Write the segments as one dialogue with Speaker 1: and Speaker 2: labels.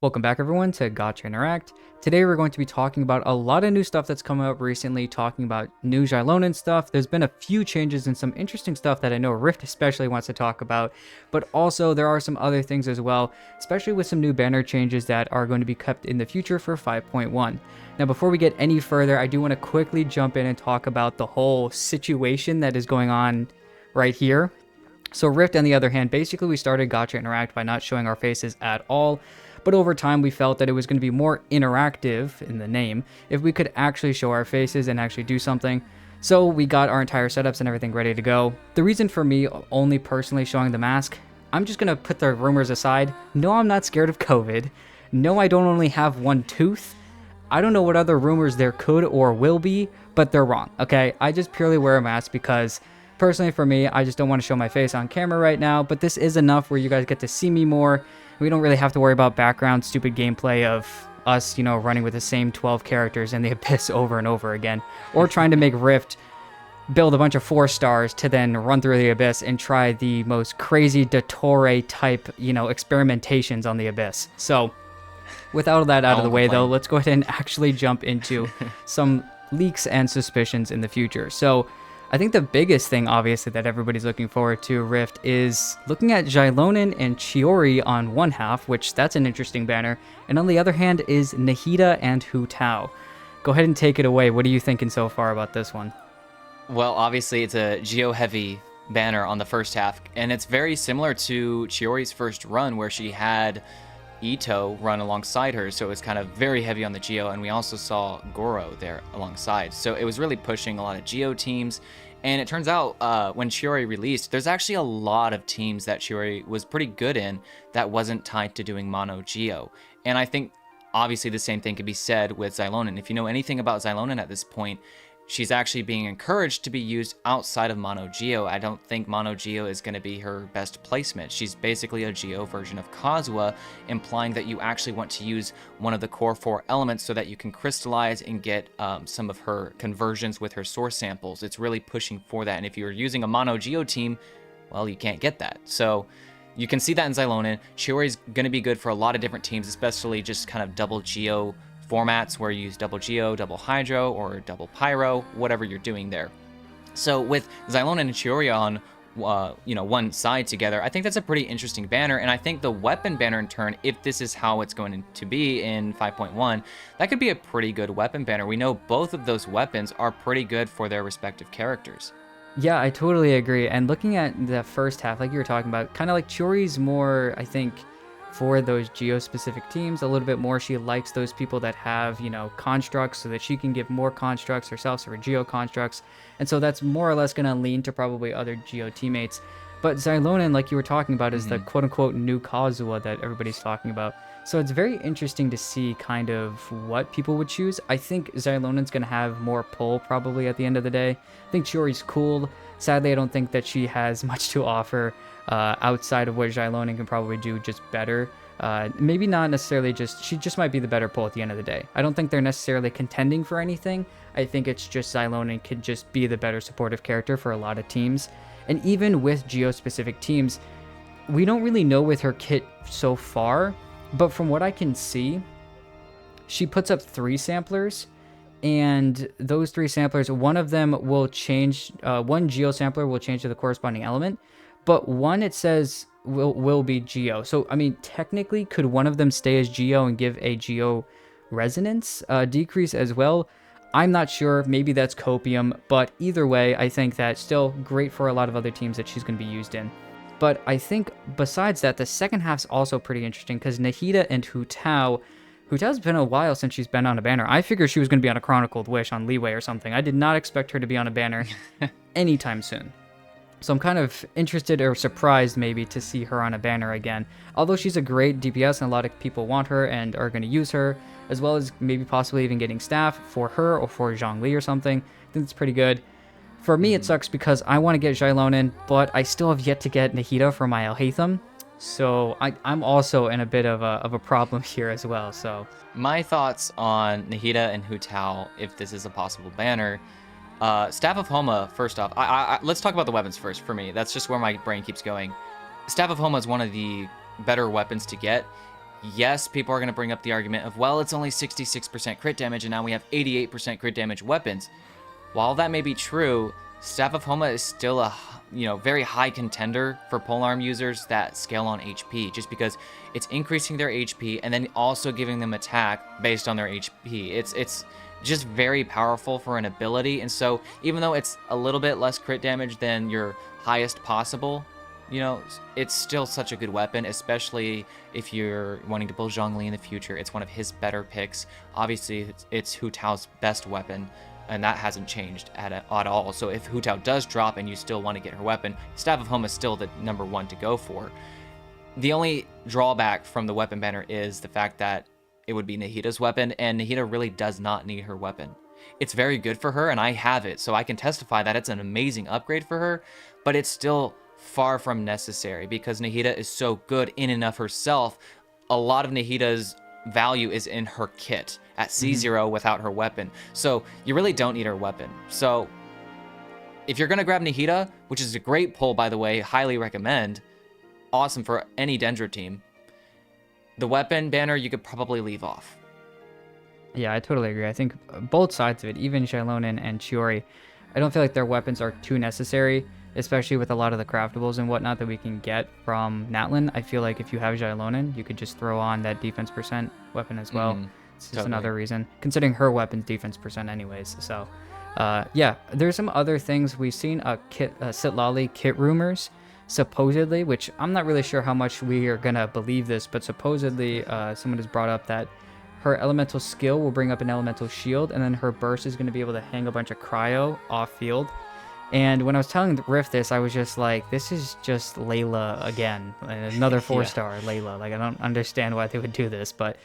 Speaker 1: Welcome back everyone to Gacha Interact. Today we're going to be talking about a lot of new stuff that's come out recently, talking about new Xilonen stuff. There's been a few changes and some interesting stuff that I know Rift especially wants to talk about, but also there are some other things as well, especially with some new banner changes that are going to be kept in the future for 5.1. Now before we get any further, I do want to quickly jump in and talk about the whole situation that is going on right here. So Rift, on the other hand, basically we started Gacha Interact by not showing our faces at all. But over time, we felt that it was going to be more interactive in the name if we could actually show our faces and actually do something. So we got our entire setups and everything ready to go. The reason for me only personally showing the mask, I'm just going to put the rumors aside. No, I'm not scared of COVID. No, I don't only have one tooth. I don't know what other rumors there could or will be, but they're wrong, okay? I just purely wear a mask because personally for me, I just don't want to show my face on camera right now, but this is enough where you guys get to see me more. We don't really have to worry about background stupid gameplay of us, running with the same 12 characters in the Abyss over and over again. Or trying to make Rift build a bunch of 4 stars to then run through the Abyss and try the most crazy Dottore type, experimentations on the Abyss. So, with all of that out of the way though, let's go ahead and actually jump into some leaks and suspicions in the future. So, I think the biggest thing, obviously, that everybody's looking forward to Rift is looking at Xilonen and Chiori on one half, which that's an interesting banner, and on the other hand is Nahida and Hu Tao. Go ahead and take it away. What are you thinking so far about this one?
Speaker 2: Well, obviously, it's a geo-heavy banner on the first half, and it's very similar to Chiori's first run, where she had Ito run alongside her, so it was kind of very heavy on the geo, and we also saw Goro there alongside. So it was really pushing a lot of geo teams, and it turns out when Chiori released, there's actually a lot of teams that Chiori was pretty good in that wasn't tied to doing mono geo. And I think obviously the same thing could be said with Xilonen. If you know anything about Xilonen at this point, she's actually being encouraged to be used outside of Mono Geo. I don't think Mono Geo is going to be her best placement. She's basically a Geo version of Kazuha, implying that you actually want to use one of the core 4 elements so that you can crystallize and get some of her conversions with her source samples. It's really pushing for that. And if you're using a Mono Geo team, well, you can't get that. So you can see that in Xilonen. Chiori's going to be good for a lot of different teams, especially just kind of double Geo formats where you use double Geo, double Hydro, or double Pyro, whatever you're doing there. So with Xilonen and Chiori on one side together, I think that's a pretty interesting banner, and I think the weapon banner in turn, if this is how it's going to be in 5.1, that could be a pretty good weapon banner. We know both of those weapons are pretty good for their respective characters.
Speaker 1: Yeah, I totally agree. And looking at the first half, like you were talking about, kind of like Chiori's more, I think, for those geo-specific teams, a little bit more she likes those people that have, constructs so that she can give more constructs herself, so her geo constructs. And so that's more or less going to lean to probably other geo teammates. But Xilonen, like you were talking about, is the quote-unquote new Kazuha that everybody's talking about. So it's very interesting to see kind of what people would choose. I think Xilonen's going to have more pull probably at the end of the day. I think Chiori's cool. Sadly, I don't think that she has much to offer outside of what Xilonen can probably do just better. Maybe not necessarily she just might be the better pull at the end of the day. I don't think they're necessarily contending for anything. I think it's just Xilonen could just be the better supportive character for a lot of teams. And even with geo-specific teams, we don't really know with her kit so far, but from what I can see, she puts up 3 samplers, and those 3 samplers, one of them will change, one geo sampler will change to the corresponding element, but one it says will be geo. So, I mean, technically, could one of them stay as geo and give a geo resonance decrease as well? I'm not sure. Maybe that's copium, but either way, I think that's still great for a lot of other teams that she's going to be used in. But I think besides that, the second half's also pretty interesting because Nahida and Hu Tao's been a while since she's been on a banner. I figured she was going to be on a Chronicled Wish on Leeway or something. I did not expect her to be on a banner anytime soon. So I'm kind of interested or surprised maybe to see her on a banner again. Although she's a great DPS and a lot of people want her and are going to use her, as well as maybe possibly even getting staff for her or for Zhongli or something. I think it's pretty good. For me, it sucks because I want to get Xilonen, but I still have yet to get Nahida for my Alhaitham. So I'm also in a bit of a problem here as well. So
Speaker 2: my thoughts on Nahida and Hu Tao, if this is a possible banner. Staff of Homa, first off, let's talk about the weapons first for me. That's just where my brain keeps going. Staff of Homa is one of the better weapons to get. yes, people are going to bring up the argument of, well, it's only 66% crit damage, and now we have 88% crit damage weapons. While that may be true, Staff of Homa is still a very high contender for polearm users that scale on HP, just because it's increasing their HP and then also giving them attack based on their HP. It's just very powerful for an ability, and so even though it's a little bit less crit damage than your highest possible, it's still such a good weapon, especially if you're wanting to build Zhongli in the future. It's one of his better picks. Obviously, it's Hu Tao's best weapon, and that hasn't changed at all. So if Hu Tao does drop and you still want to get her weapon, Staff of Homa is still the number one to go for. The only drawback from the weapon banner is the fact that it would be Nahida's weapon, and Nahida really does not need her weapon. It's very good for her, and I have it, so I can testify that it's an amazing upgrade for her, but it's still far from necessary because Nahida is so good in and of herself. A lot of Nahida's value is in her kit at C0 without her weapon. So you really don't need her weapon. So if you're going to grab Nahida, which is a great pull, by the way, highly recommend, awesome for any Dendro team, the weapon banner you could probably leave off.
Speaker 1: Yeah, I totally agree. I think both sides of it, even Xilonen and Chiori, I don't feel like their weapons are too necessary, especially with a lot of the craftables and whatnot that we can get from Natlan. I feel like if you have Xilonen, you could just throw on that defense percent weapon as well. It's just another reason, considering her weapon's defense percent anyways. So, yeah, there's some other things. We've seen Citlali kit rumors, supposedly, which I'm not really sure how much we are going to believe this, but supposedly someone has brought up that her elemental skill will bring up an elemental shield, and then her burst is going to be able to hang a bunch of cryo off field. And when I was telling Riff this, I was just like, this is just Layla again. Another 4-star Layla. Like, I don't understand why they would do this, but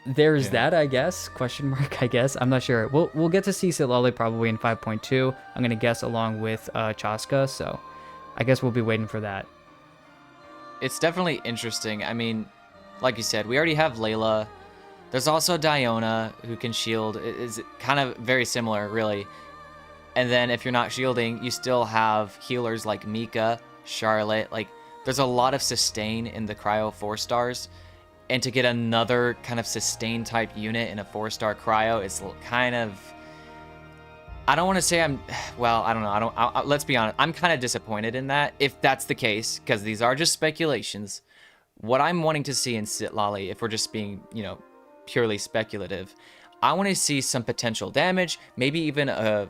Speaker 1: there's that, I guess. Question mark, I guess. I'm not sure. We'll get to see Citlali probably in 5.2. I'm going to guess along with Chaska, so I guess we'll be waiting for that.
Speaker 2: It's definitely interesting. I mean, like you said, we already have Layla. There's also Diona, who can shield. It's kind of very similar, really. And then if you're not shielding, you still have healers like Mika, Charlotte. Like, there's a lot of sustain in the cryo 4-stars. And to get another kind of sustain type unit in a 4-star cryo is kind of... I don't want to say I don't know. Let's be honest. I'm kind of disappointed in that, if that's the case, because these are just speculations. What I'm wanting to see in Citlali, if we're just being, purely speculative, I want to see some potential damage, maybe even a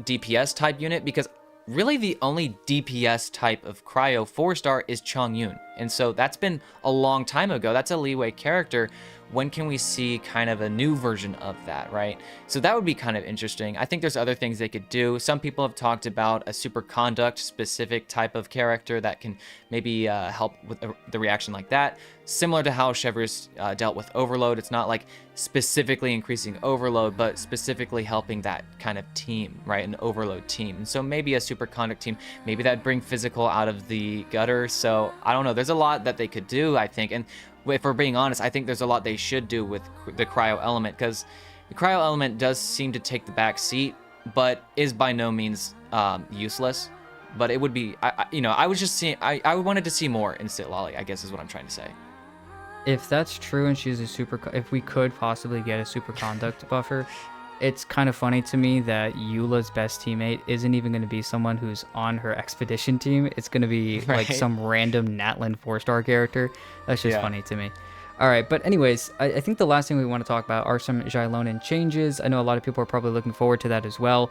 Speaker 2: DPS type unit, because really the only DPS type of cryo 4-star is Chongyun, and so that's been a long time ago. That's a leeway character. When can we see kind of a new version of that, right? So that would be kind of interesting. I think there's other things they could do. Some people have talked about a superconduct specific type of character that can maybe help with the reaction like that. Similar to how Chevreuse dealt with overload. It's not like specifically increasing overload, but specifically helping that kind of team, right? An overload team. And so maybe a superconduct team, maybe that'd bring physical out of the gutter. So I don't know. There's a lot that they could do, I think. And if we're being honest, I think there's a lot they should do with the cryo element, because the cryo element does seem to take the back seat, but is by no means useless. But it would be, I was just seeing, I wanted to see more in Citlali, I guess is what I'm trying to say.
Speaker 1: If that's true and she's if we could possibly get a superconduct buffer, it's kind of funny to me that Eula's best teammate isn't even going to be someone who's on her expedition team. It's going to be like some random Natlan 4-star character. That's just funny to me. All right, but anyways, I think the last thing we want to talk about are some Xilonen changes. I know a lot of people are probably looking forward to that as well.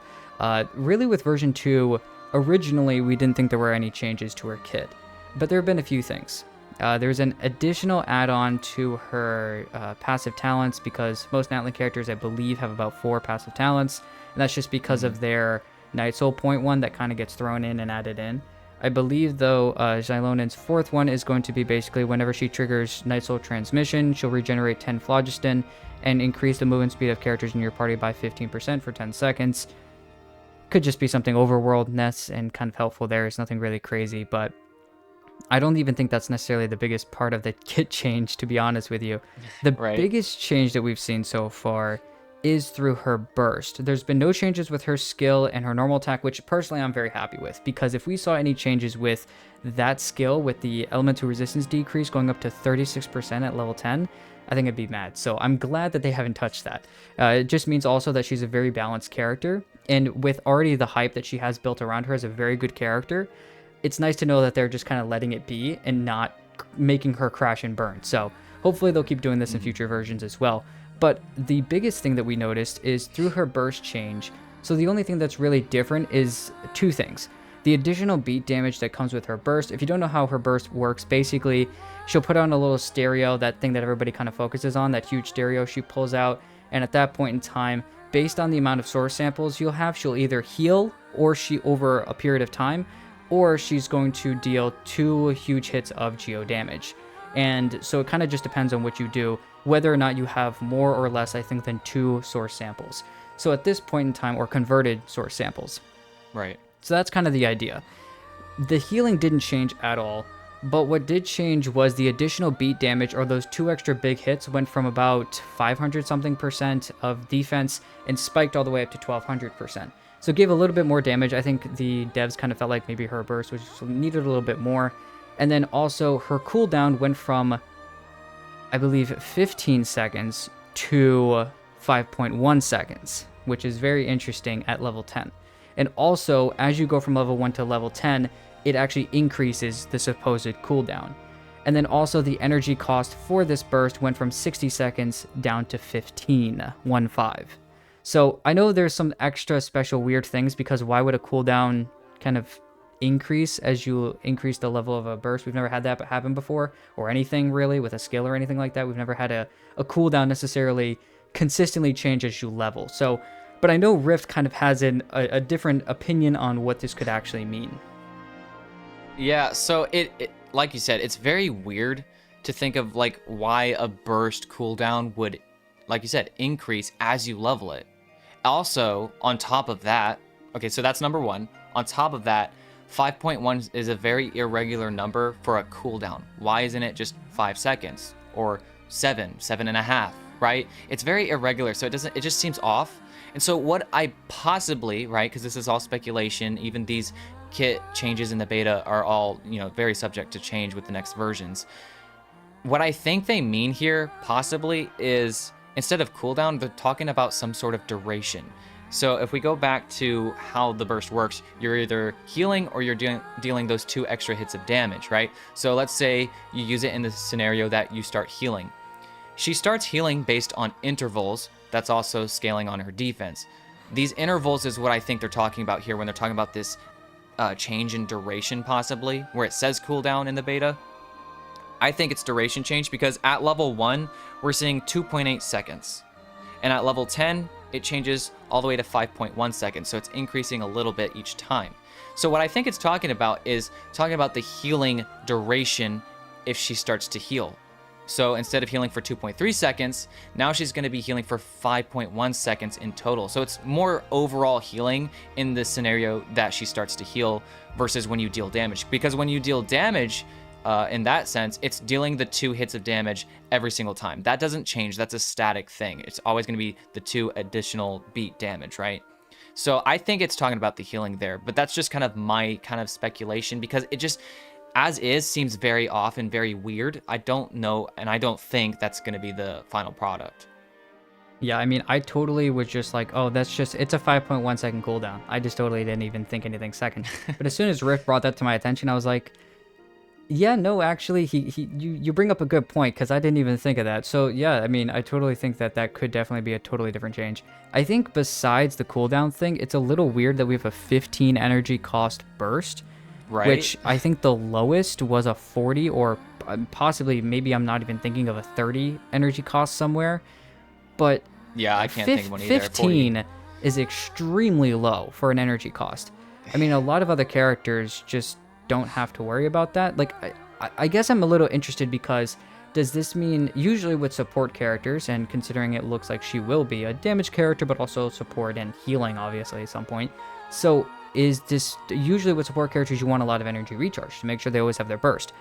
Speaker 1: Really, with version 2, originally we didn't think there were any changes to her kit, but there have been a few things. There's an additional add-on to her passive talents, because most Natlan characters, I believe, have about 4 passive talents, and that's just because of their Night Soul point one that kind of gets thrown in and added in. I believe, though, Xilonen's 4th one is going to be basically whenever she triggers Night Soul Transmission, she'll regenerate 10 Phlogiston and increase the movement speed of characters in your party by 15% for 10 seconds. Could just be something overworld-ness and kind of helpful there. It's nothing really crazy, but I don't even think that's necessarily the biggest part of the kit change, to be honest with you. The biggest change that we've seen so far is through her burst. There's been no changes with her skill and her normal attack, which personally I'm very happy with, because if we saw any changes with that skill, with the elemental resistance decrease going up to 36% at level 10, I think I'd be mad. So I'm glad that they haven't touched that. It just means also that she's a very balanced character, and with already the hype that she has built around her as a very good character, it's nice to know that they're just kind of letting it be and not making her crash and burn. So hopefully they'll keep doing this in future versions as well. But the biggest thing that we noticed is through her burst change. So the only thing that's really different is two things. The additional beat damage that comes with her burst. If you don't know how her burst works, basically she'll put on a little stereo, that thing that everybody kind of focuses on, that huge stereo she pulls out. And at that point in time, based on the amount of source samples you'll have, she'll either heal or she over a period of time, or she's going to deal 2 huge hits of geo damage. And so it kind of just depends on what you do, whether or not you have more or less, I think, than 2 source samples. So at this point in time, or converted source samples.
Speaker 2: Right.
Speaker 1: So that's kind of the idea. The healing didn't change at all, but what did change was the additional beat damage, or those 2 extra big hits went from about 500 something percent of defense and spiked all the way up to 1200%. So it gave a little bit more damage. I think the devs kind of felt like maybe her burst was needed a little bit more. And then also her cooldown went from, I believe, 15 seconds to 5.1 seconds, which is very interesting at level 10. And also, as you go from level 1 to level 10, it actually increases the supposed cooldown. And then also the energy cost for this burst went from 60 seconds down to 15. So I know there's some extra special weird things, because why would a cooldown kind of increase as you increase the level of a burst? We've never had that happen before, or anything really with a skill or anything like that. We've never had a cooldown necessarily consistently change as you level. So, but I know Rift kind of has a different opinion on what this could actually mean.
Speaker 2: Yeah, so it like you said, it's very weird to think of like why a burst cooldown would, like you said, increase as you level it. Also, on top of that, okay, so that's number 1. On top of that, 5.1 is a very irregular number for a cooldown. Why isn't it just 5 seconds or 7.5, right? It's very irregular, so it just seems off. And so what I possibly, right, because this is all speculation, even these kit changes in the beta are all, very subject to change with the next versions. What I think they mean here possibly is, instead of cooldown, they're talking about some sort of duration. So if we go back to how the burst works, you're either healing or you're dealing those 2 extra hits of damage, right? So let's say you use it in the scenario that you start healing. She starts healing based on intervals. That's also scaling on her defense. These intervals is what I think they're talking about here when they're talking about this change in duration, possibly, where it says cooldown in the beta. I think it's duration change, because at level 1, we're seeing 2.8 seconds. And at level 10, it changes all the way to 5.1 seconds. So it's increasing a little bit each time. So what I think it's talking about is talking about the healing duration if she starts to heal. So instead of healing for 2.3 seconds, now she's going to be healing for 5.1 seconds in total. So it's more overall healing in the scenario that she starts to heal versus when you deal damage. Because when you deal damage, in that sense, it's dealing the 2 hits of damage every single time. That doesn't change. That's a static thing. It's always going to be the 2 additional beat damage, right? So I think it's talking about the healing there, but that's just kind of my kind of speculation, because it just, as is, seems very off and very weird. I don't know, and I don't think that's going to be the final product.
Speaker 1: Yeah, I mean, I totally was just like, oh, it's a 5.1 second cooldown. I just totally didn't even think anything second. But as soon as Rift brought that to my attention, I was like, yeah, no, actually, you bring up a good point, because I didn't even think of that. So yeah, I mean, I totally think that could definitely be a totally different change. I think besides the cooldown thing, it's a little weird that we have a 15 energy cost burst,
Speaker 2: right?
Speaker 1: Which I think the lowest was a 40, or possibly maybe I'm not even thinking of a 30 energy cost somewhere. But
Speaker 2: yeah, I can't think of one either.
Speaker 1: 15
Speaker 2: 40.
Speaker 1: is extremely low for an energy cost. I mean, a lot of other characters just don't have to worry about that. Like, I guess I'm a little interested, because does this mean, usually with support characters, and considering it looks like she will be a damage character, but also support and healing, obviously, at some point. So is this, usually with support characters, you want a lot of energy recharge to make sure they always have their burst.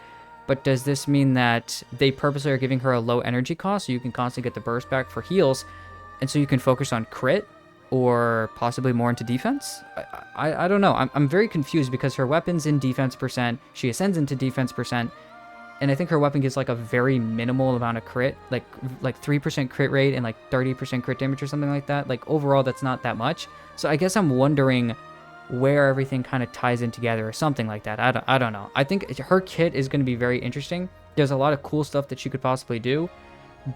Speaker 1: But does this mean that they purposely are giving her a low energy cost so you can constantly get the burst back for heals? and so you can focus on crit or possibly more into defense. I don't know. I'm very confused because her weapon's in defense percent. She ascends into defense percent. And I think her weapon gives like a very minimal amount of crit, like 3% crit rate and like 30% crit damage or something like that. Like overall, that's not that much. So I guess I'm wondering where everything kind of ties in together or something like that. I don't know. I think her kit is going to be very interesting. There's a lot of cool stuff that she could possibly do,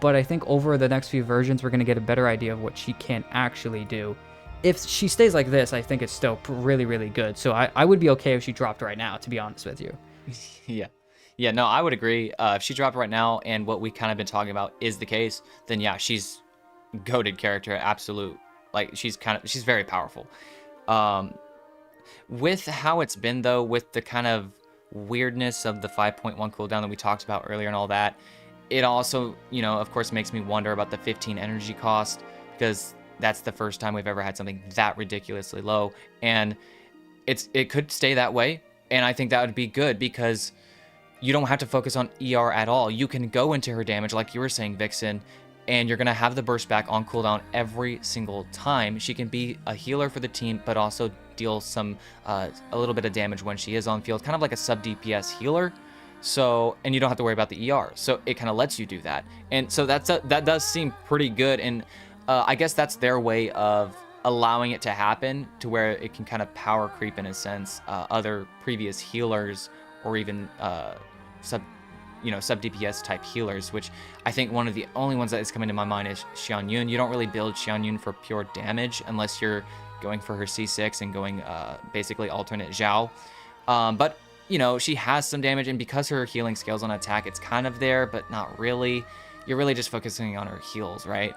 Speaker 1: but I think over the next few versions, we're going to get a better idea of what she can actually do. If she stays like this, I think it's still really, really good. So I would be okay if she dropped right now, to be honest with you.
Speaker 2: Yeah. Yeah, no, I would agree. If she dropped right now and what we kind of been talking about is the case, then yeah, she's goated character, absolute. Like she's very powerful. With how it's been though, with the kind of weirdness of the 5.1 cooldown that we talked about earlier and all that, it also, you know, of course makes me wonder about the 15 energy cost, because that's the first time we've ever had something that ridiculously low, and it could stay that way, and I think that would be good because you don't have to focus on ER at all. You can go into her damage, like you were saying, Vixen, and you're going to have the burst back on cooldown every single time. She can be a healer for the team, but also deal some a little bit of damage when she is on field, kind of like a sub DPS healer. So, and you don't have to worry about the ER. So it kind of lets you do that. And so that does seem pretty good. And I guess that's their way of allowing it to happen to where it can kind of power creep in a sense other previous healers or even sub DPS type healers, which I think one of the only ones that is coming to my mind is Xianyun. You don't really build Xianyun for pure damage unless you're going for her C6 and going basically alternate Zhao. But you know, she has some damage, and because her healing scales on attack, it's kind of there, but not really. You're really just focusing on her heals, right?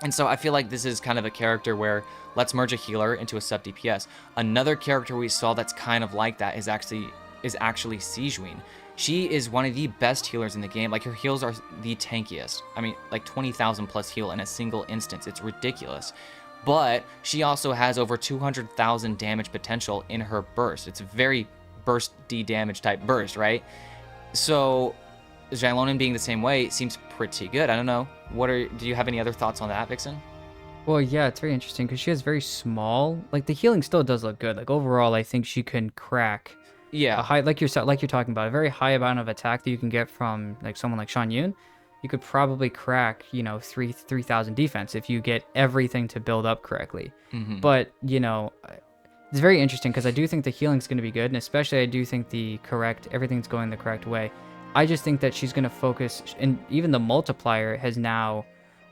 Speaker 2: And so I feel like this is kind of a character where let's merge a healer into a sub DPS. Another character we saw that's kind of like that is actually Sijil. She is one of the best healers in the game. Like, her heals are the tankiest. I mean, like 20,000 plus heal in a single instance. It's ridiculous. But she also has over 200,000 damage potential in her burst. It's a very burst D damage type burst, right? So Xilonen being the same way seems pretty good. I don't know. Do you have any other thoughts on that, Vixen?
Speaker 1: Well, yeah, it's very interesting because she has very small. Like, the healing still does look good. Like, overall, I think she can crack.
Speaker 2: Yeah.
Speaker 1: A high, like you're talking about, a very high amount of attack that you can get from like someone like Xianyun. You could probably crack, 3,000 defense if you get everything to build up correctly.
Speaker 2: Mm-hmm.
Speaker 1: But it's very interesting because I do think the healing's going to be good, and especially I do think everything's going the correct way. I just think that she's going to focus, and even the multiplier has now,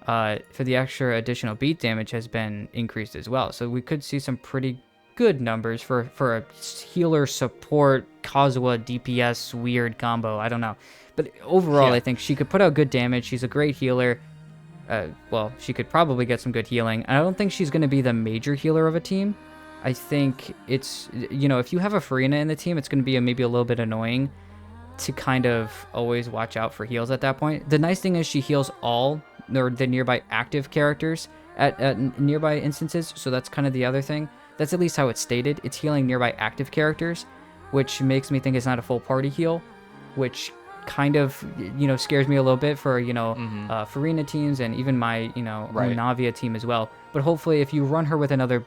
Speaker 1: for the extra additional beat damage, has been increased as well. So we could see some pretty good numbers for a healer support Kazuha DPS weird combo. I don't know, but overall, yeah. I think she could put out good damage. She's a great healer. Well, she could probably get some good healing. I don't think she's going to be the major healer of a team. I think it's, if you have a Farina in the team, it's going to be maybe a little bit annoying to kind of always watch out for heals at that point. The nice thing is she heals all the nearby active characters at nearby instances, so that's kind of the other thing. That's at least how it's stated. It's healing nearby active characters, which makes me think it's not a full party heal, which kind of, scares me a little bit for, Farina teams and even my,
Speaker 2: right.
Speaker 1: Navia team as well. But hopefully if you run her with another,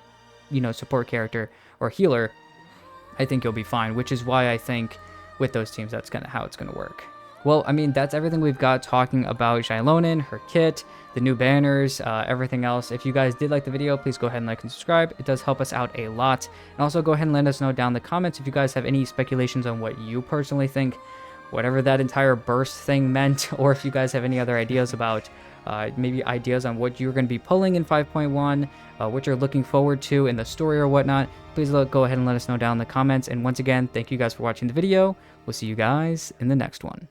Speaker 1: support character or healer, I think you'll be fine, which is why I think with those teams, that's kind of how it's going to work. Well, I mean, that's everything we've got talking about Xilonen, her kit, the new banners, everything else. If you guys did like the video, please go ahead and like and subscribe. It does help us out a lot. And also go ahead and let us know down in the comments if you guys have any speculations on what you personally think, whatever that entire burst thing meant, or if you guys have any other ideas about maybe ideas on what you're going to be pulling in 5.1, what you're looking forward to in the story or whatnot. Please go ahead and let us know down in the comments. And once again, thank you guys for watching the video. We'll see you guys in the next one.